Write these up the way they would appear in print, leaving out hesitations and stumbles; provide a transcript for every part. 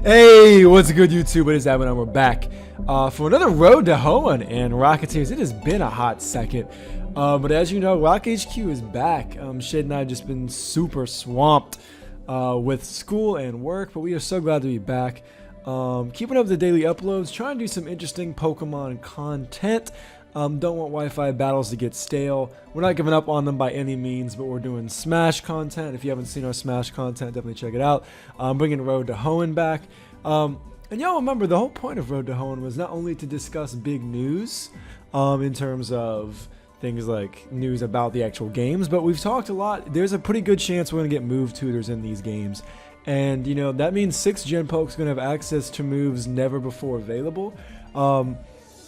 Hey, what's good, YouTube? It is Evan, and we're back for another Road to Hoenn and Rocketeers. It has been a hot second, but as you know, Rock HQ is back. Shade and I have just been super swamped with school and work, but we are so glad to be back. Keeping up the daily uploads, trying to do some interesting Pokemon content. Don't want Wi-Fi battles to get stale. We're not giving up on them by any means, but we're doing Smash content. If you haven't seen our Smash content, definitely check it out. Bringing Road to Hoenn back. And y'all remember, the whole point of Road to Hoenn was not only to discuss big news in terms of things like news about the actual games, but we've talked a lot. There's a pretty good chance we're going to get move tutors in these games. And, you know, that means 6th Gen Poke's going to have access to moves never before available.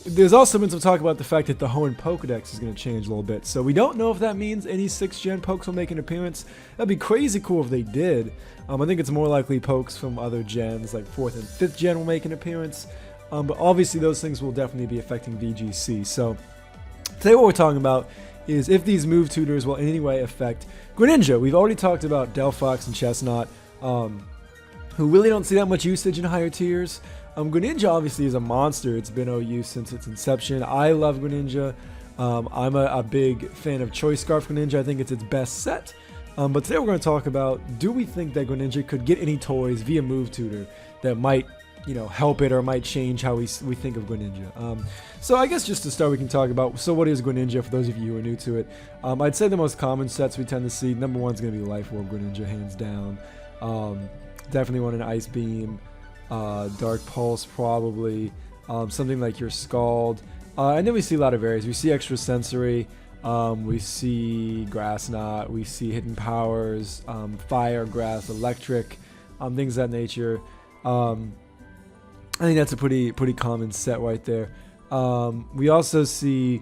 There's also been some talk about the fact that the Hoenn Pokedex is going to change a little bit. So we don't know if that means any 6th Gen Pokes will make an appearance. That'd be crazy cool if they did. I think it's more likely Pokes from other gens, like 4th and 5th Gen, will make an appearance. But obviously those things will definitely be affecting VGC. So today what we're talking about is if these move tutors will in any way affect Greninja. We've already talked about Delphox and Chestnut, who really don't see that much usage in higher tiers. Greninja obviously is a monster. It's been OU since its inception. I love Greninja. I'm a big fan of Choice Scarf Greninja. I think it's its best set. But today we're going to talk about, do we think that Greninja could get any toys via move tutor that might, you know, help it or might change how we think of Greninja. So I guess just to start, we can talk about, so what is Greninja for those of you who are new to it? I'd say the most common sets we tend to see, number one is going to be Life Orb Greninja, hands down. Definitely want an Ice Beam. Dark Pulse probably, something like your Scald, and then we see a lot of areas. We see Extra Sensory, we see Grass Knot, we see Hidden Powers, Fire, Grass, Electric, things of that nature. I think that's a pretty common set right there. We also see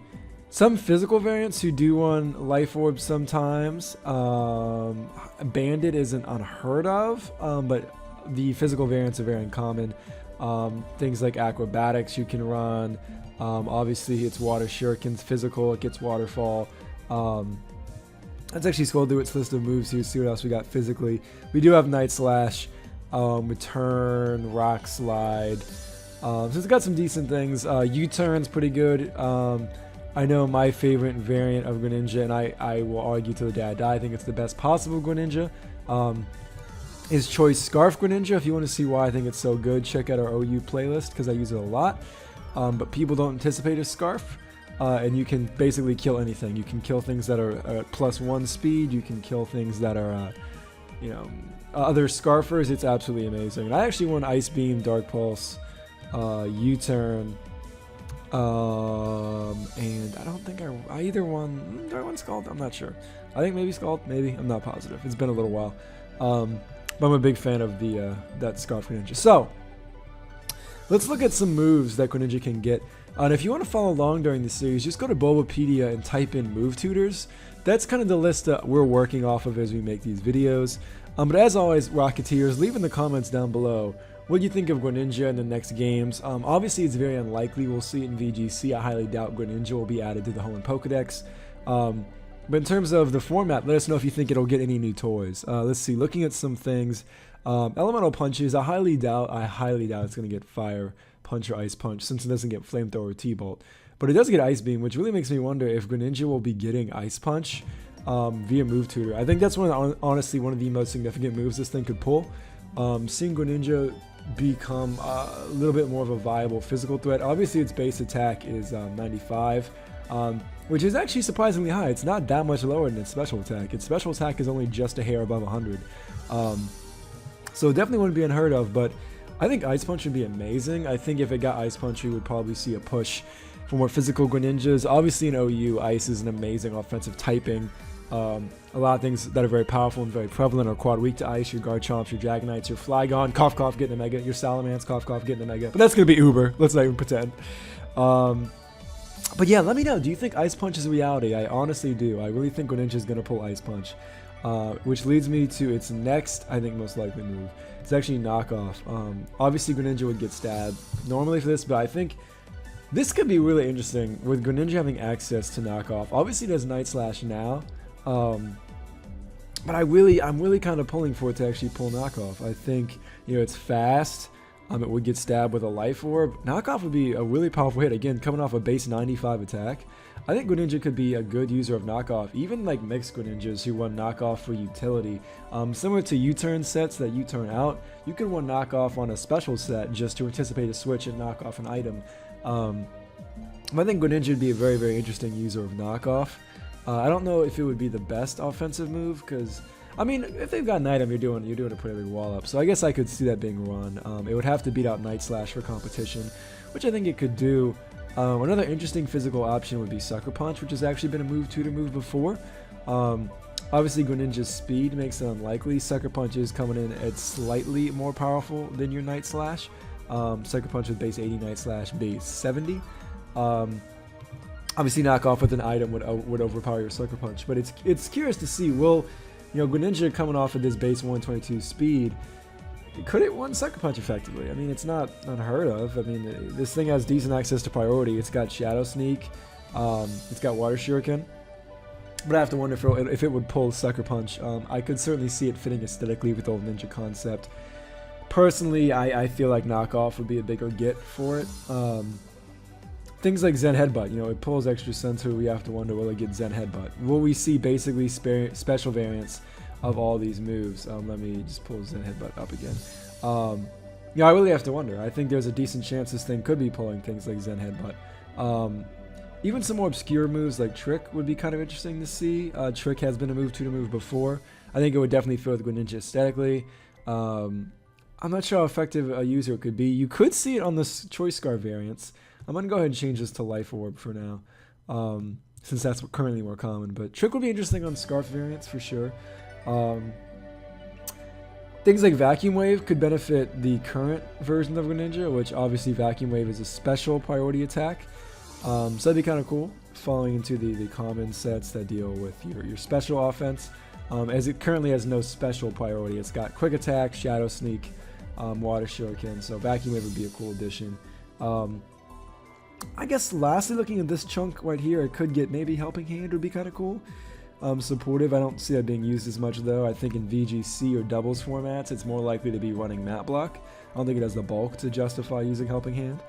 some physical variants who do run Life Orb sometimes. Bandit isn't unheard of, but the physical variants are very uncommon. Things like Acrobatics you can run. Obviously it's Water Shuriken's physical, it gets Waterfall. Let's actually scroll through its list of moves here, see what else we got physically. We do have Night Slash, Return, Rock Slide. So it's got some decent things. U-Turn's pretty good. I know my favorite variant of Greninja, and I will argue till the day I die, I think it's the best possible Greninja. Is Choice Scarf Greninja. If you want to see why I think it's so good, check out our OU playlist because I use it a lot. But people don't anticipate a Scarf, and you can basically kill anything. You can kill things that are +1 speed. You can kill things that are, you know, other Scarfers. It's absolutely amazing. And I actually won Ice Beam, Dark Pulse, U-Turn, and I don't think I either won. Did I win Scald? I'm not sure. I think maybe Scald. Maybe, I'm not positive. It's been a little while. But I'm a big fan of the that Scarf Greninja. So let's look at some moves that Greninja can get. And if you want to follow along during the series, just go to Bulbapedia and type in move tutors. That's kind of the list that we're working off of as we make these videos. But as always, Rocketeers, leave in the comments down below what you think of Greninja in the next games. Obviously, it's very unlikely we'll see it in VGC. I highly doubt Greninja will be added to the Hoenn Pokedex. But in terms of the format, let us know if you think it'll get any new toys. Let's see, looking at some things. Elemental Punches, I highly doubt it's going to get Fire Punch or Ice Punch, since it doesn't get Flamethrower or T-Bolt. But it does get Ice Beam, which really makes me wonder if Greninja will be getting Ice Punch via move tutor. I think that's honestly one of the most significant moves this thing could pull. Seeing Greninja become a little bit more of a viable physical threat. Obviously, its base attack is 95. Which is actually surprisingly high. It's not that much lower than its special attack. Its special attack is only just a hair above 100. So it definitely wouldn't be unheard of, but I think Ice Punch would be amazing. I think if it got Ice Punch, we would probably see a push for more physical Greninjas. Obviously in OU, Ice is an amazing offensive typing. A lot of things that are very powerful and very prevalent are quad weak to Ice, your Garchomps, your Dragonites, your Flygon, Cough Cough getting a Mega, your Salamence, Cough Cough getting a Mega. But that's going to be Uber. Let's not even pretend. But yeah, let me know. Do you think Ice Punch is a reality? I honestly do. I really think Greninja is going to pull Ice Punch. Which leads me to its next, I think, most likely move. It's actually Knockoff. Obviously, Greninja would get stabbed normally for this, but I think this could be really interesting with Greninja having access to Knockoff. Obviously, it has Night Slash now. But I'm really kind of pulling for it to actually pull Knockoff. I think, you know, it's fast. It would get stabbed with a life orb. Knockoff would be a really powerful hit. Again, coming off a base 95 attack. I think Greninja could be a good user of knockoff. Even like mixed Greninjas who run knockoff for utility. Similar to U-turn sets that U-turn out, you can run knockoff on a special set just to anticipate a switch and knock off an item. I think Greninja would be a very, very interesting user of knockoff. I don't know if it would be the best offensive move because, I mean, if they've got an item, you're doing a pretty big wall up. So I guess I could see that being run. It would have to beat out Night Slash for competition, which I think it could do. Another interesting physical option would be Sucker Punch, which has actually been a move tutor move before. Obviously, Greninja's speed makes it unlikely. Sucker Punch is coming in at slightly more powerful than your Night Slash. Sucker Punch with base 80, Night Slash base 70. Obviously, knockoff with an item would overpower your Sucker Punch, but it's curious to see, will, Greninja coming off of this base 122 speed, could it one Sucker Punch effectively? I mean, it's not unheard of. I mean, this thing has decent access to priority. It's got Shadow Sneak, it's got Water Shuriken, but I have to wonder if it would pull Sucker Punch. I could certainly see it fitting aesthetically with the old Ninja concept. Personally, I feel like knockoff would be a bigger get for it. Things like Zen Headbutt, it pulls extra Senzu. We have to wonder, will it get Zen Headbutt? Will we see basically special variants of all these moves? Let me just pull Zen Headbutt up again. I really have to wonder. I think there's a decent chance this thing could be pulling things like Zen Headbutt. Even some more obscure moves like Trick would be kind of interesting to see. Trick has been a move tutor move before. I think it would definitely fit with Greninja aesthetically. I'm not sure how effective a user it could be. You could see it on the Choice Scar variants. I'm going to go ahead and change this to Life Orb for now, since that's currently more common. But Trick would be interesting on Scarf variants for sure. Things like Vacuum Wave could benefit the current version of Greninja, which obviously Vacuum Wave is a special priority attack. So that'd be kind of cool, falling into the common sets that deal with your special offense. As it currently has no special priority. It's got Quick Attack, Shadow Sneak, Water Shuriken, so Vacuum Wave would be a cool addition. I guess lastly, looking at this chunk right here, it could get maybe Helping Hand would be kind of cool. Supportive, I don't see that being used as much though. I think in VGC or doubles formats, it's more likely to be running Map Block. I don't think it has the bulk to justify using Helping Hand.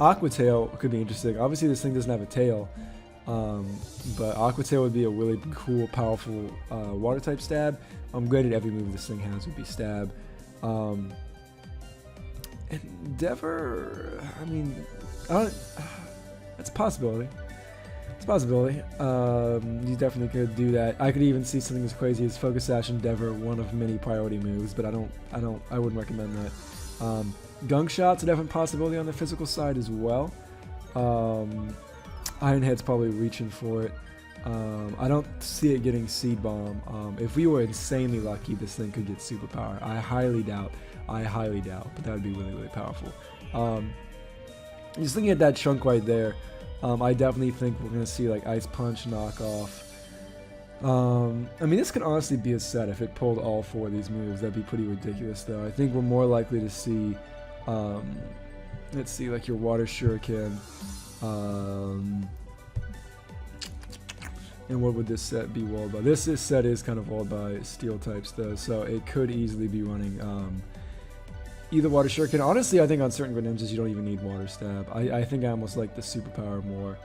Aqua Tail could be interesting. Obviously this thing doesn't have a tail, but Aqua Tail would be a really cool, powerful water type stab. Granted, every move this thing has would be stab. Endeavor, I mean, it's a possibility. It's a possibility. You definitely could do that. I could even see something as crazy as Focus Sash Endeavor, one of many priority moves, but I wouldn't recommend that. Gunk Shot's a definite possibility on the physical side as well. Iron Head's probably reaching for it. I don't see it getting Seed Bomb. If we were insanely lucky, this thing could get Superpower. I highly doubt, but that would be really, really powerful. Just looking at that chunk right there, I definitely think we're going to see like Ice Punch, Knockoff. I mean, this could honestly be a set if it pulled all four of these moves. That'd be pretty ridiculous, though. I think we're more likely to see, let's see, like your Water Shuriken. And what would this set be walled by? This set is kind of walled by Steel types, though, so it could easily be running either Water Shuriken. Honestly, I think on certain Greninjas you don't even need Water Stab. I think I almost like the Superpower more.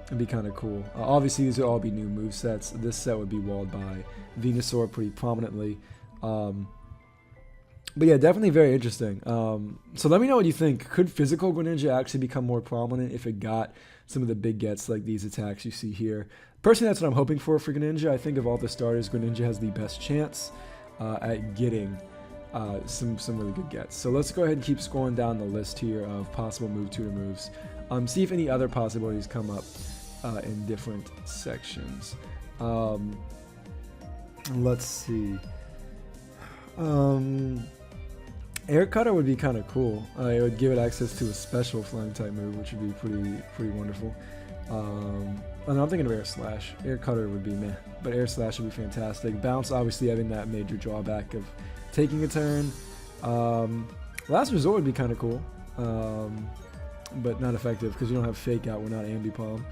It'd be kind of cool. Obviously, these would all be new movesets. This set would be walled by Venusaur pretty prominently. But yeah, definitely very interesting. So let me know what you think. Could physical Greninja actually become more prominent if it got some of the big gets like these attacks you see here? Personally, that's what I'm hoping for Greninja. I think of all the starters, Greninja has the best chance at getting some really good gets. So let's go ahead and keep scrolling down the list here of possible move tutor moves. See if any other possibilities come up in different sections. Let's see. Air Cutter would be kind of cool. It would give it access to a special flying type move, which would be pretty wonderful. And I'm thinking of Air Slash. Air Cutter would be meh, but Air Slash would be fantastic. Bounce, obviously having that major drawback of taking a turn. Last Resort would be kind of cool, but not effective because you don't have Fake Out. We're not Ambipom.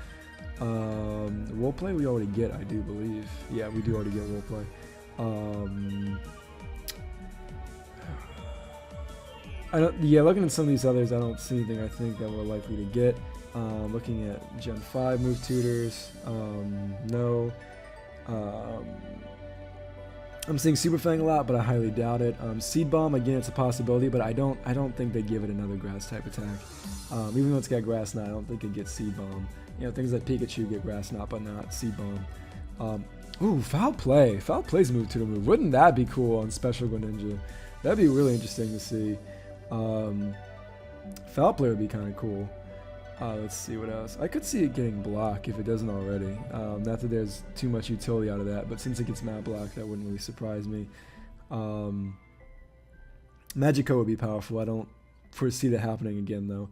Roleplay we already get, I do believe. Yeah, we do already get Roleplay. Yeah, looking at some of these others, I don't see anything I think that we're likely to get. Looking at Gen 5 move tutors, no. I'm seeing Super Fang a lot, but I highly doubt it. Seed Bomb, again, it's a possibility, but I don't think they give it another grass type attack. Even though it's got Grass Knot, I don't think it gets Seed Bomb. You know, things like Pikachu get Grass Knot, but not Seed Bomb. Ooh, Foul Play. Foul Play's move tutor move. Wouldn't that be cool on Special Greninja? That'd be really interesting to see. Foul Play would be kind of cool. Let's see what else. I could see it getting Block if it doesn't already. Not that there's too much utility out of that, but since it gets Map Block, that wouldn't really surprise me. Magico would be powerful. I don't foresee that happening again, though.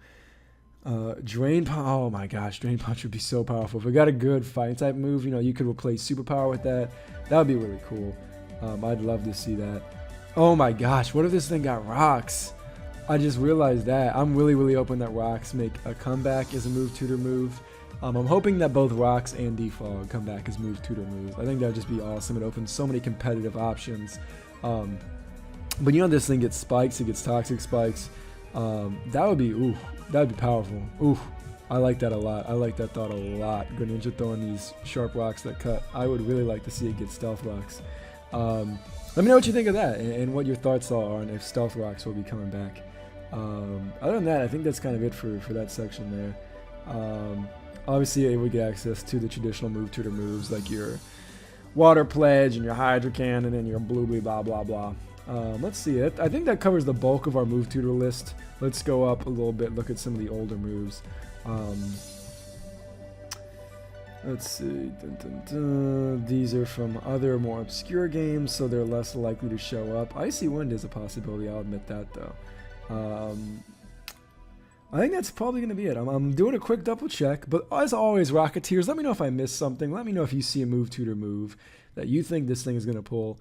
Drain Punch. Oh my gosh, Drain Punch would be so powerful. If we got a good Fighting type move, you know, you could replace Superpower with that. That would be really cool. I'd love to see that. Oh my gosh, what if this thing got Rocks? I just realized that. I'm really hoping that Rocks make a comeback as a move tutor move. I'm hoping that both Rocks and Defog come back as move tutor moves. I think that would just be awesome. It opens so many competitive options. But you know, this thing gets spikes, it gets toxic spikes. That would be, ooh, that would be powerful. Ooh, I like that a lot. I like that thought a lot. Greninja throwing these sharp rocks that cut. I would really like to see it get Stealth Rocks. Let me know what you think of that and what your thoughts are on if Stealth Rocks will be coming back. Other than that, I think that's kind of it for that section there. Obviously, we get access to the traditional move tutor moves like your Water Pledge and your Hydro Cannon and your Blue blah blah blah. Let's see. I think that covers the bulk of our move tutor list. Let's go up a little bit, look at some of the older moves. Let's see. These are from other more obscure games, so they're less likely to show up. Icy Wind is a possibility, I'll admit that though. I think that's probably going to be it. I'm doing a quick double check, but as always, Rocketeers, let me know if I missed something. Let me know if you see a move tutor move that you think this thing is going to pull.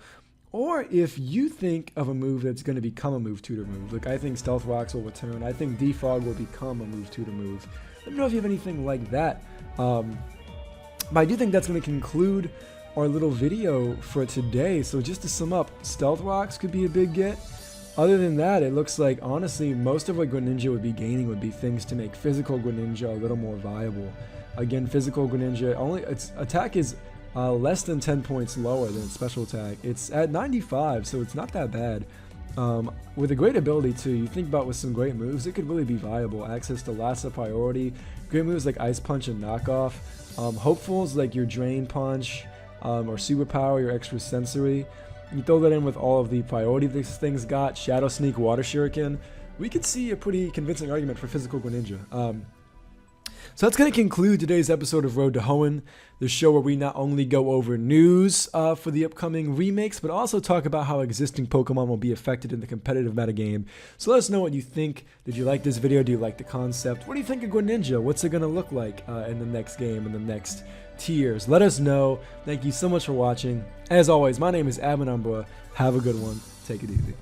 Or if you think of a move that's going to become a move tutor move. Like, I think Stealth Rocks will return. I think Defog will become a move tutor move. Let me know if you have anything like that. But I do think that's going to conclude our little video for today. So just to sum up, Stealth Rocks could be a big get. Other than that, it looks like, honestly, most of what Greninja would be gaining would be things to make physical Greninja a little more viable. Again, physical Greninja, its attack is less than 10 points lower than its special attack. It's at 95, so it's not that bad. With a great ability too, you think about with some great moves, it could really be viable. Access to lots of priority, great moves like Ice Punch and Knockoff. Hopefuls like your Drain Punch or Superpower, your Extra Sensory. You throw that in with all of the priority this thing's got, Shadow Sneak, Water Shuriken. We could see a pretty convincing argument for physical Greninja. So that's going to conclude today's episode of Road to Hoenn, the show where we not only go over news for the upcoming remakes, but also talk about how existing Pokemon will be affected in the competitive metagame. So let us know what you think. Did you like this video? Do you like the concept? What do you think of Greninja? What's it going to look like in the next game, in the next tiers? Let us know. Thank you so much for watching. As always, my name is Admin Umbra. Have a good one. Take it easy.